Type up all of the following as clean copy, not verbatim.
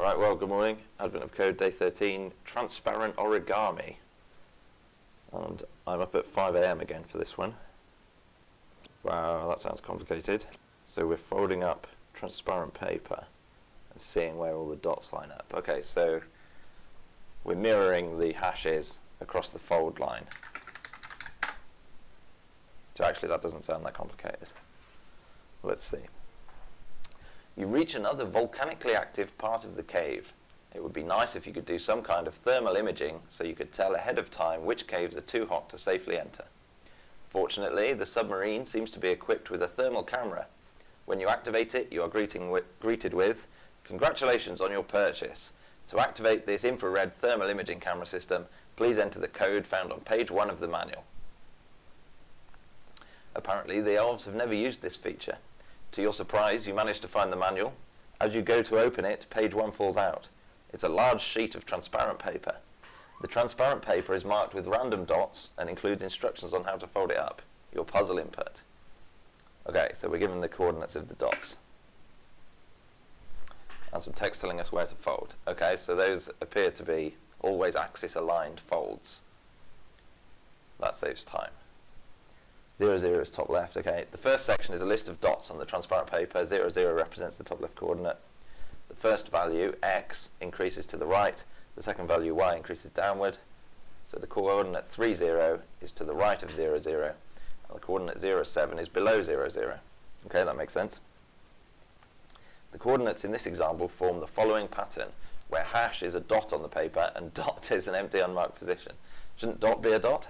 Right, well, good morning. Advent of Code, day 13, transparent origami. And I'm up at 5 AM again for this one. Wow, that sounds complicated. So we're folding up transparent paper and seeing where all the dots line up. Okay, so we're mirroring the hashes across the fold line. So actually that doesn't sound that complicated. Let's see. You reach another volcanically active part of the cave. It would be nice if you could do some kind of thermal imaging so you could tell ahead of time which caves are too hot to safely enter. Fortunately, the submarine seems to be equipped with a thermal camera. When you activate it, you are greeted with, "Congratulations on your purchase. To activate this infrared thermal imaging camera system, please enter the code found on page 1 of the manual." Apparently, the elves have never used this feature. To your surprise, you manage to find the manual. As you go to open it, page 1 falls out. It's a large sheet of transparent paper. The transparent paper is marked with random dots and includes instructions on how to fold it up, your puzzle input. Okay, so we're given the coordinates of the dots. And some text telling us where to fold. Okay, so those appear to be always axis-aligned folds. That saves time. 0, 0 is top left. Okay, the first section is a list of dots on the transparent paper. 0, 0 represents the top left coordinate. The first value, x, increases to the right. The second value, y, increases downward. So the coordinate 3, 0 is to the right of 0, 0. And the coordinate 0, 7 is below 0, 0. Okay, that makes sense. The coordinates in this example form the following pattern, where hash is a dot on the paper and dot is an empty unmarked position. Shouldn't dot be a dot?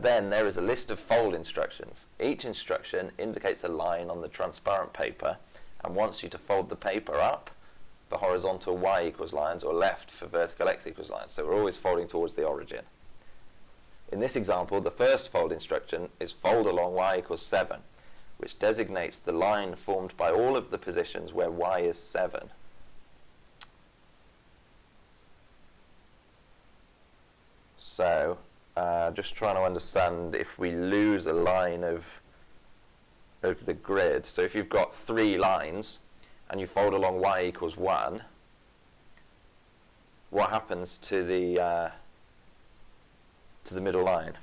Then there is a list of fold instructions. Each instruction indicates a line on the transparent paper and wants you to fold the paper up for horizontal y equals lines or left for vertical x equals lines. So we're always folding towards the origin. In this example, the first fold instruction is fold along y equals 7, which designates the line formed by all of the positions where y is 7. So just trying to understand if we lose a line of the grid. So if you've got 3 lines and you fold along y equals 1, what happens to the middle line?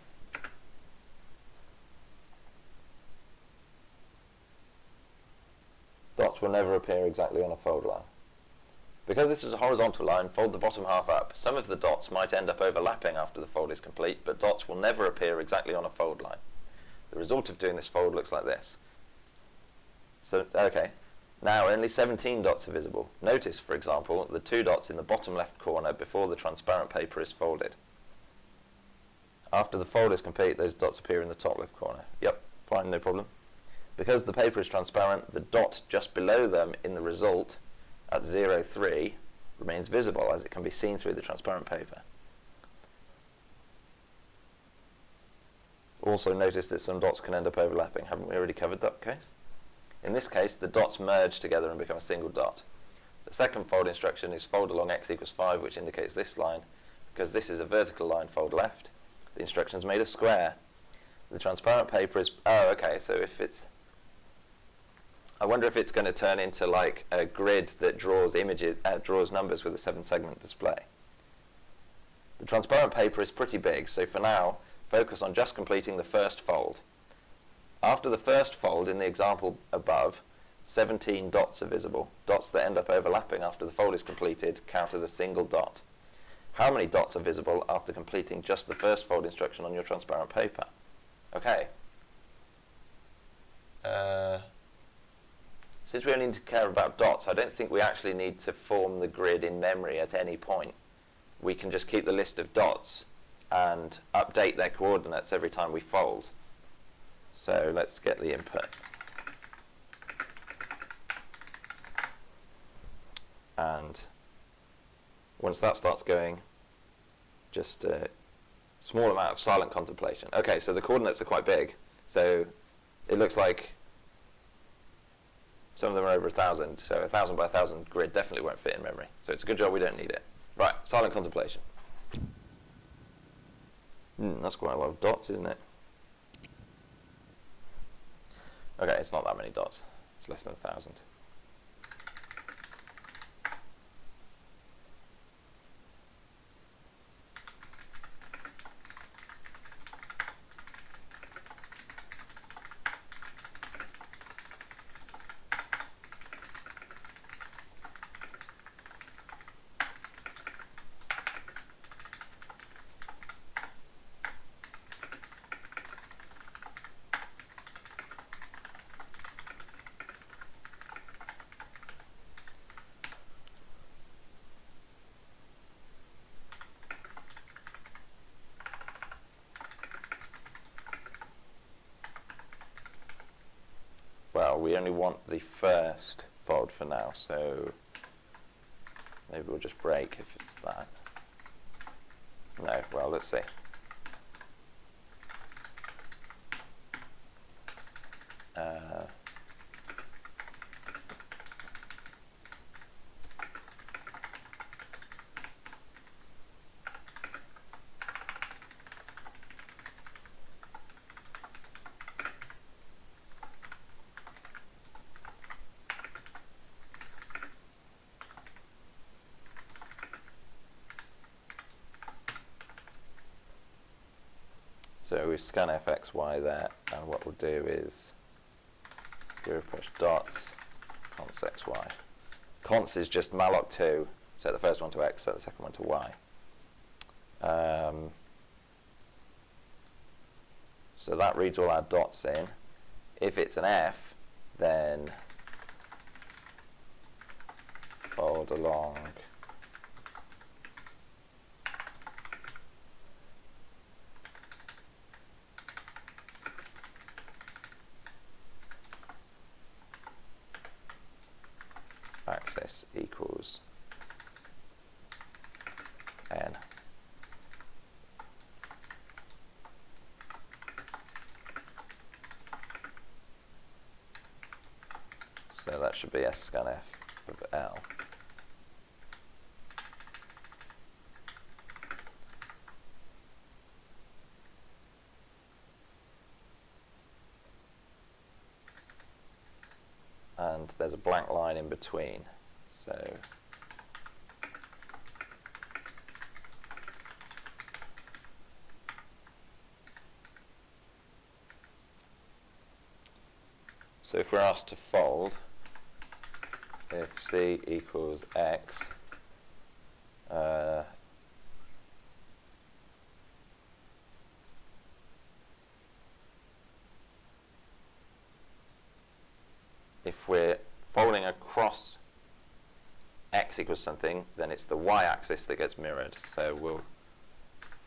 Dots will never appear exactly on a fold line. Because this is a horizontal line, fold the bottom half up. Some of the dots might end up overlapping after the fold is complete, but dots will never appear exactly on a fold line. The result of doing this fold looks like this. So, okay, now only 17 dots are visible. Notice, for example, the 2 dots in the bottom left corner before the transparent paper is folded. After the fold is complete, those dots appear in the top left corner. Yep, fine, no problem. Because the paper is transparent, the dot just below them in the result at 0, 3 remains visible as it can be seen through the transparent paper. Also notice that some dots can end up overlapping. Haven't we already covered that case? In this case, the dots merge together and become a single dot. The second fold instruction is fold along x equals 5, which indicates this line. Because this is a vertical line, fold left. The instruction is made a square. The transparent paper is... Oh, okay, so if it's... I wonder if it's going to turn into like a grid that draws images, draws numbers with a 7-segment display. The transparent paper is pretty big, so for now, focus on just completing the first fold. After the first fold in the example above, 17 dots are visible. Dots that end up overlapping after the fold is completed count as a single dot. How many dots are visible after completing just the first fold instruction on your transparent paper? Okay. Since we only need to care about dots, I don't think we actually need to form the grid in memory at any point. We can just keep the list of dots and update their coordinates every time we fold. So let's get the input. And once that starts going, just a small amount of silent contemplation. Okay, so the coordinates are quite big. So it looks like some of them are over 1,000, so 1,000 by 1,000 grid definitely won't fit in memory. So it's a good job we don't need it. Right, silent contemplation. That's quite a lot of dots, isn't it? Okay, it's not that many dots. It's less than 1,000. well, we only want the first fold for now, so maybe we'll just break if it's that. No, well, let's see. So we scanf xy there, and what we'll do is zero push dots, const xy. Const is just malloc 2, set the first one to x, set the second one to y. So that reads all our dots in. If it's an f, then fold along axis equals n. So that should be scanf of L. And there's a blank line in between, so if we're asked to fold, if c equals x, if we're folding across x equals something, then it's the y-axis that gets mirrored. So we'll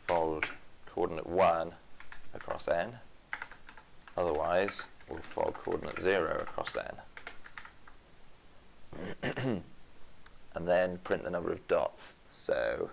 fold coordinate 1 across n. Otherwise, we'll fold coordinate 0 across n. And then print the number of dots. So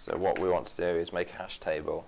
So what we want to do is make a hash table.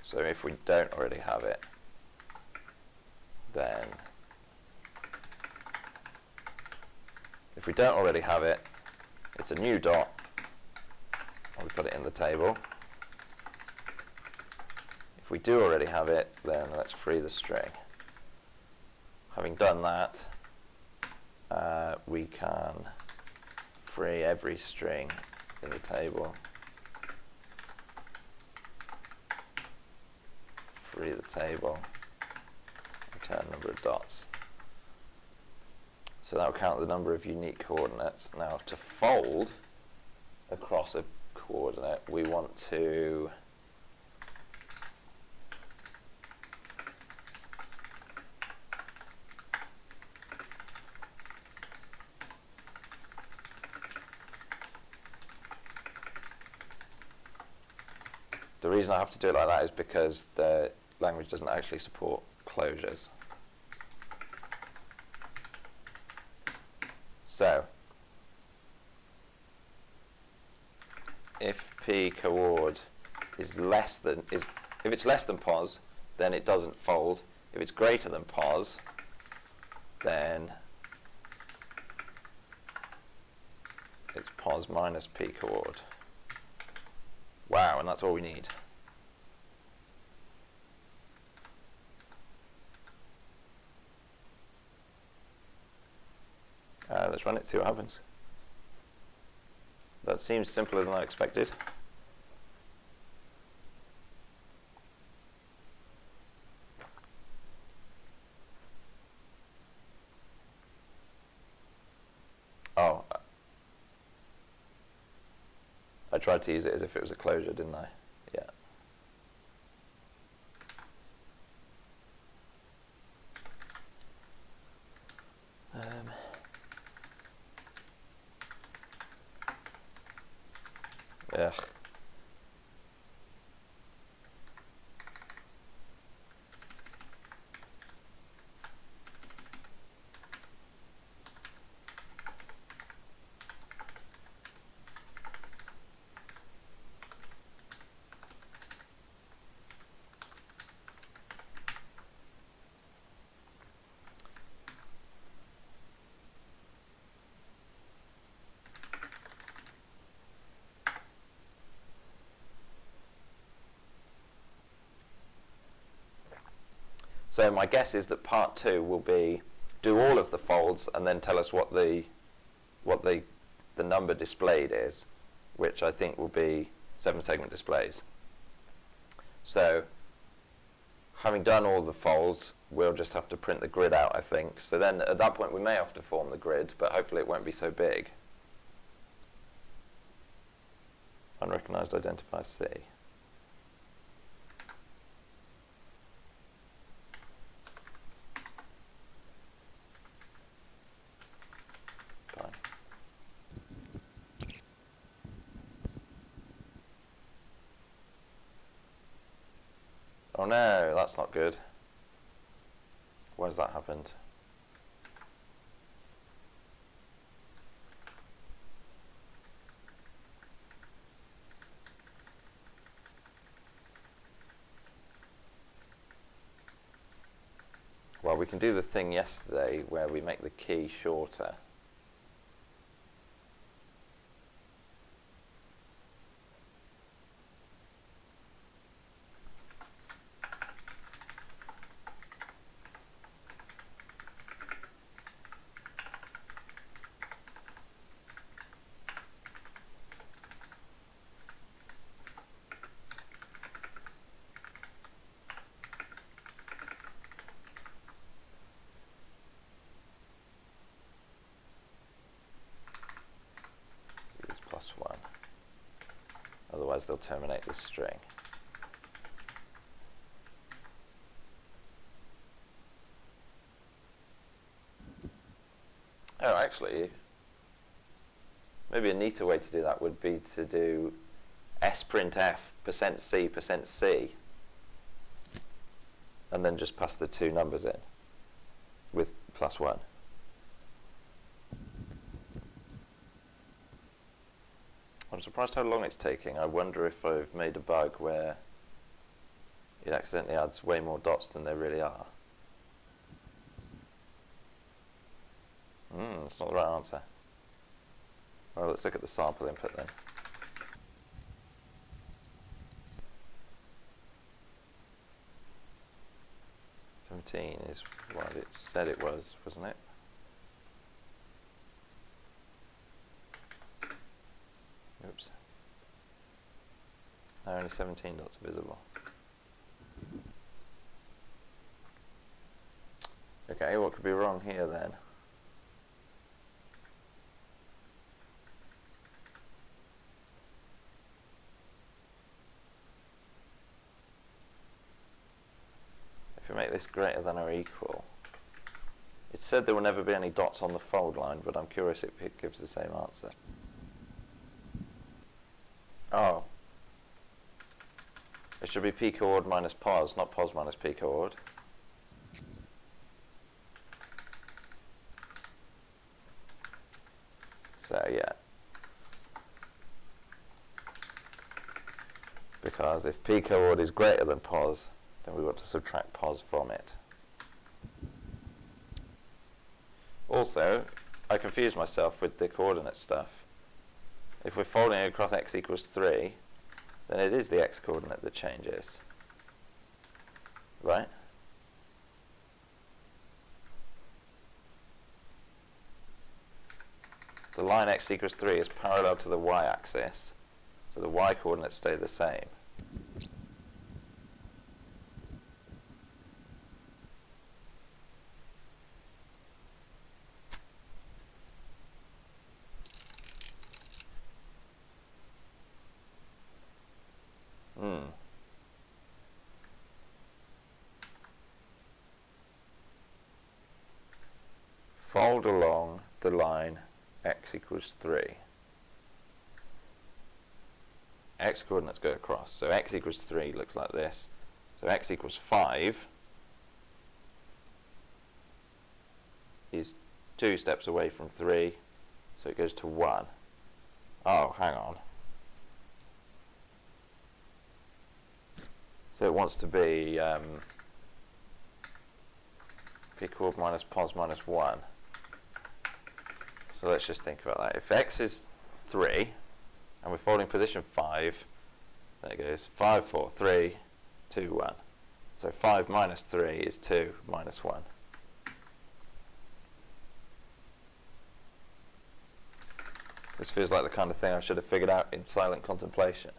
So if we don't already have it, then it's a new dot, and we put it in the table. If we do already have it, then let's free the string. Having done that, we can free every string in the table. Free the table, return number of dots. So that will count the number of unique coordinates. Now to fold across a coordinate, we want to the reason I have to do it like that is because the language doesn't actually support closures. So if p coord is less than if it's less than pos, then it doesn't fold. If it's greater than pos, then it's pos minus p coord. Wow, and that's all we need. Let's run it, see what happens. That seems simpler than I expected. Oh, I tried to use it as if it was a closure, didn't I? Yeah. Ugh. So my guess is that part 2 will be do all of the folds and then tell us what the number displayed is, which I think will be 7 segment displays. So having done all the folds, we'll just have to print the grid out, I think. So then at that point we may have to form the grid, but hopefully it won't be so big. Unrecognized identifier C. Oh no, that's not good. Why has that happened? Well, we can do the thing yesterday where we make the key shorter. +1. Otherwise they'll terminate the string. Oh, actually, maybe a neater way to do that would be to do sprintf %c%c and then just pass the two numbers in with +1. I'm surprised how long it's taking. I wonder if I've made a bug where it accidentally adds way more dots than there really are. That's not the right answer. Well, let's look at the sample input then. Is what it said it was, wasn't it? Oops. Now only 17 dots are visible. Okay, what could be wrong here then? make this greater than or equal. It said there will never be any dots on the fold line, but I'm curious if it gives the same answer. Oh. It should be p coord minus pos, not pos minus p coord. So yeah. Because if p coord is greater than pos, then we want to subtract pos from it. Also, I confuse myself with the coordinate stuff. If we're folding across x equals 3, then it is the x coordinate that changes. Right? The line x equals 3 is parallel to the y-axis, so the y coordinates stay the same. Fold along the line x equals 3. X coordinates go across, so x equals 3 looks like this. So x equals 5 is 2 steps away from 3, so it goes to 1. Oh, hang on. So it wants to be p coord minus pos minus 1. So let's just think about that. If x is 3, and we're folding position 5, then it goes 5, 4, 3, 2, 1. So 5 minus 3 is 2 minus 1. This feels like the kind of thing I should have figured out in silent contemplation.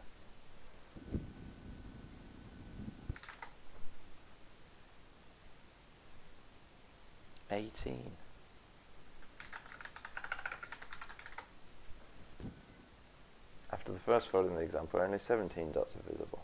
After the first fold in the example, only 17 dots are visible.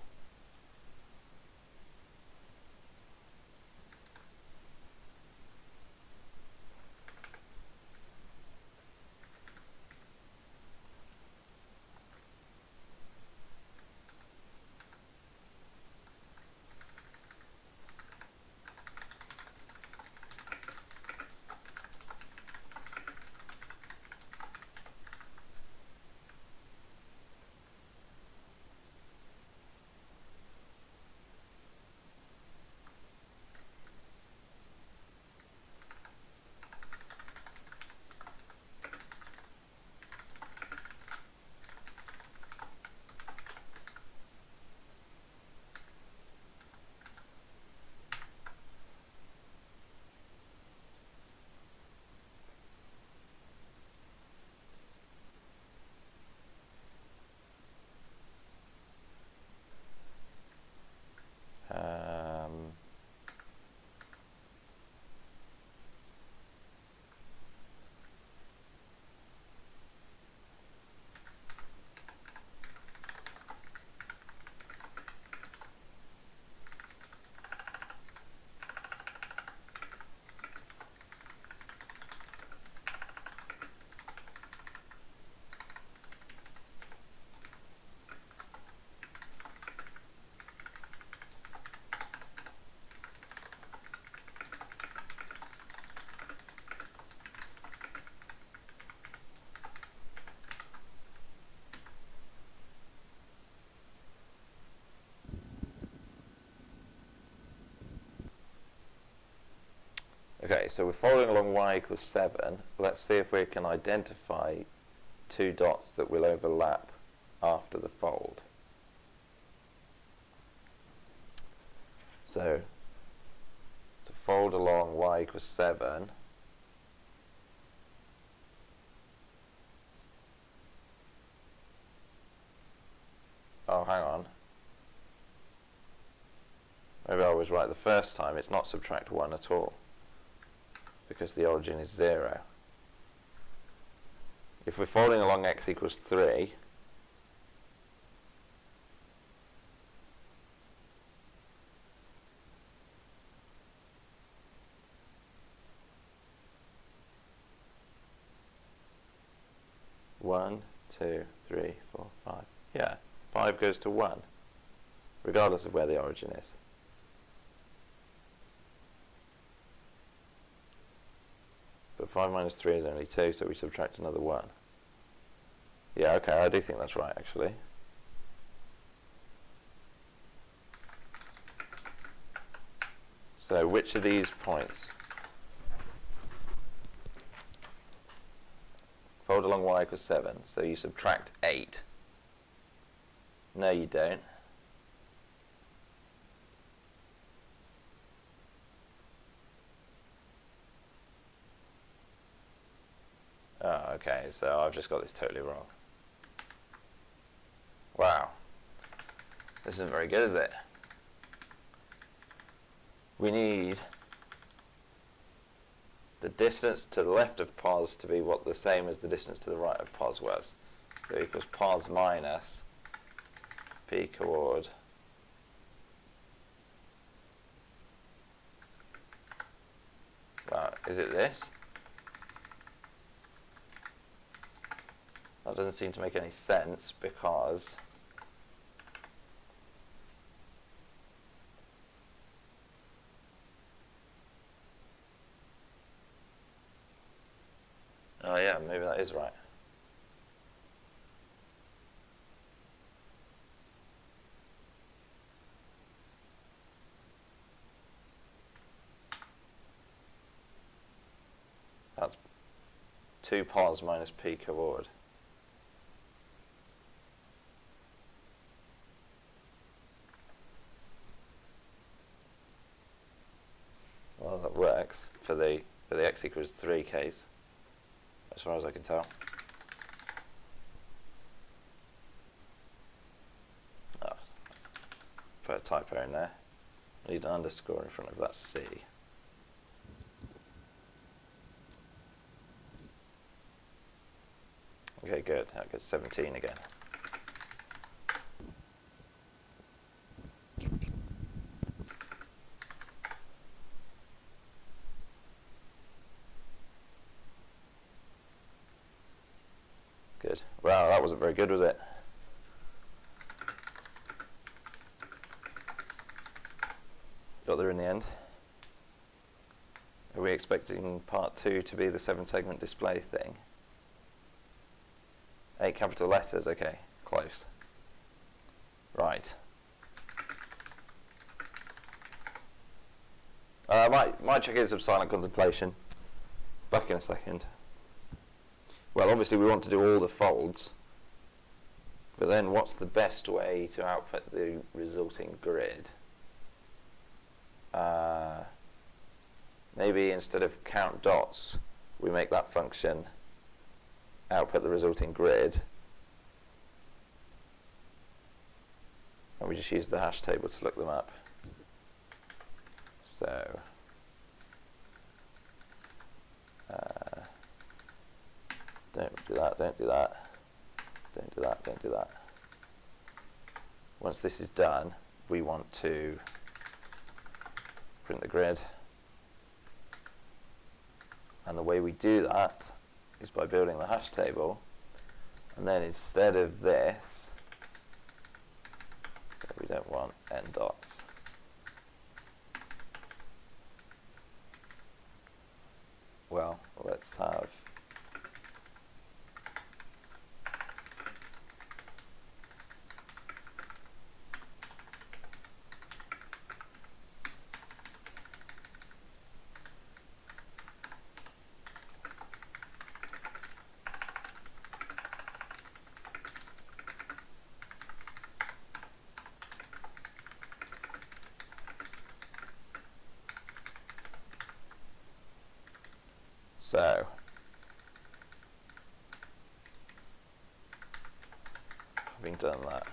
Okay, so we're following along y equals 7. Let's see if we can identify 2 dots that will overlap after the fold. So, to fold along y equals 7, oh, hang on. Maybe I was right the first time. It's not subtract 1 at all, because the origin is 0. If we're folding along x equals 3, 2, 3, 4, 5. Yeah, 5 goes to 1, regardless of where the origin is. But 5 minus 3 is only 2, so we subtract another 1. Yeah, okay, I do think that's right, actually. So which of these points? Fold along y equals 7, so you subtract 8. No, you don't. Oh, okay, so I've just got this totally wrong. Wow. This isn't very good, is it? We need the distance to the left of pos to be the same as the distance to the right of pos was. So equals pos minus p coord is it this? That doesn't seem to make any sense because oh yeah, maybe that is right. That's 2 pos minus p coord. Well, that works for the x equals 3 case, as far as I can tell. Oh, put a typo in there. I need an underscore in front of that C. Okay, good. That gets 17 again. Good. Wow, that wasn't very good, was it? Got there in the end. Are we expecting part 2 to be the 7-segment display thing? 8 capital letters, okay, close. Right. Might check in some silent contemplation. Back in a second. Well, obviously we want to do all the folds, but then what's the best way to output the resulting grid? Maybe instead of count dots, we make that function output the resulting grid, and we just use the hash table to look them up. So don't do that, don't do that, don't do that, don't do that. Once this is done, we want to print the grid, and the way we do that is by building the hash table, and then instead of this, so we don't want n dots, well, let's have so having done that,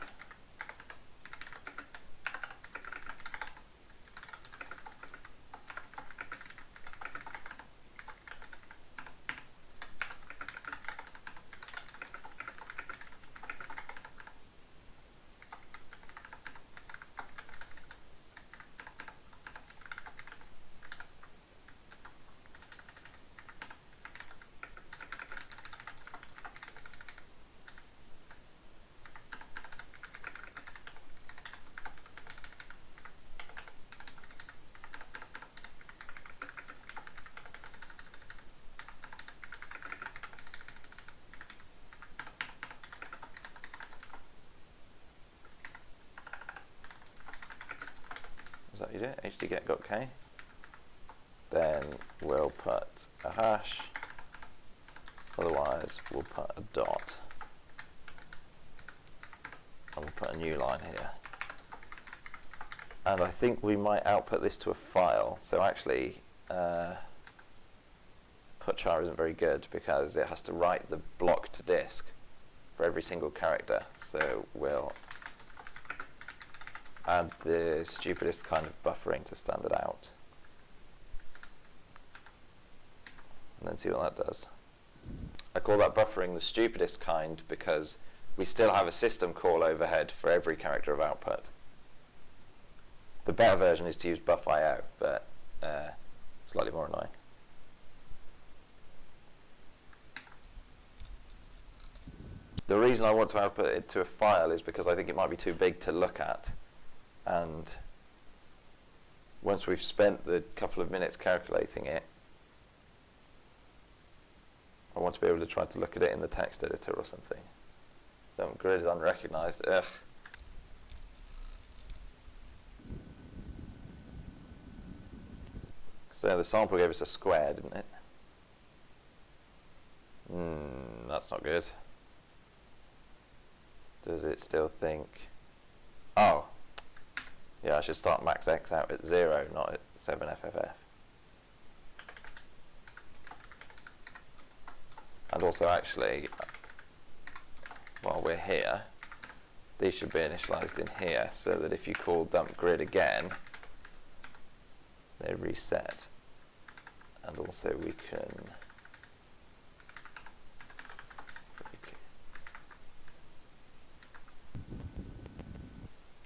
you do it, hdget.k. Then we'll put a hash, otherwise we'll put a dot, and we'll put a new line here. And I think we might output this to a file, so actually putchar isn't very good because it has to write the block to disk for every single character, so we'll add the stupidest kind of buffering to stand it out, and then see what that does. I call that buffering the stupidest kind because we still have a system call overhead for every character of output. The better version is to use buff.io, but slightly more annoying. The reason I want to output it to a file is because I think it might be too big to look at, and once we've spent the couple of minutes calculating it, I want to be able to try to look at it in the text editor or something. Dump grid is unrecognized. Ugh. So the sample gave us a square, didn't it? That's not good. Does it still think... Oh. Yeah, I should start max x out at 0, not at 7fff. And also actually, while we're here, these should be initialized in here, so that if you call dump grid again, they reset. And also we can...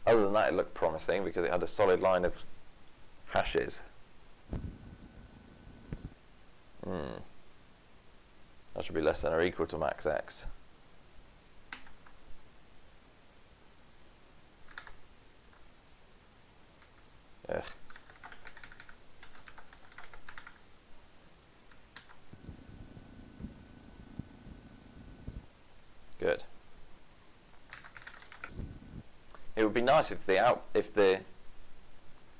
Other than that, it looked promising because it had a solid line of hashes. That should be less than or equal to max x. Ugh. Good. It would be nice if the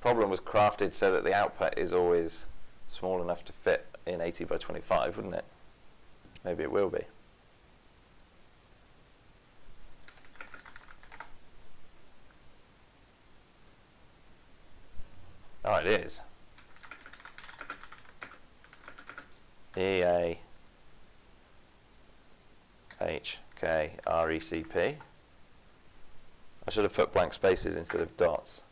problem was crafted so that the output is always small enough to fit in 80 by 25, wouldn't it? Maybe it will be. Oh, it is. EA HKRECP. I should have put blank spaces instead of dots.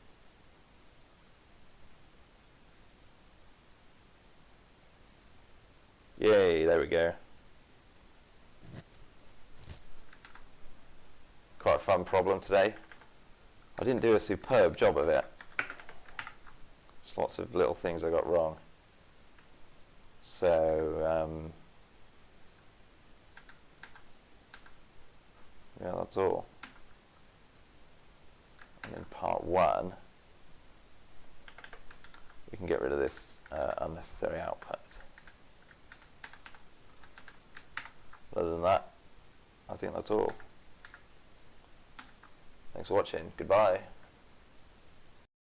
Yay, there we go. Quite a fun problem today. I didn't do a superb job of it. Just lots of little things I got wrong. So, yeah, that's all. And in part 1, we can get rid of this unnecessary output. Other than that, I think that's all. Thanks for watching. Goodbye.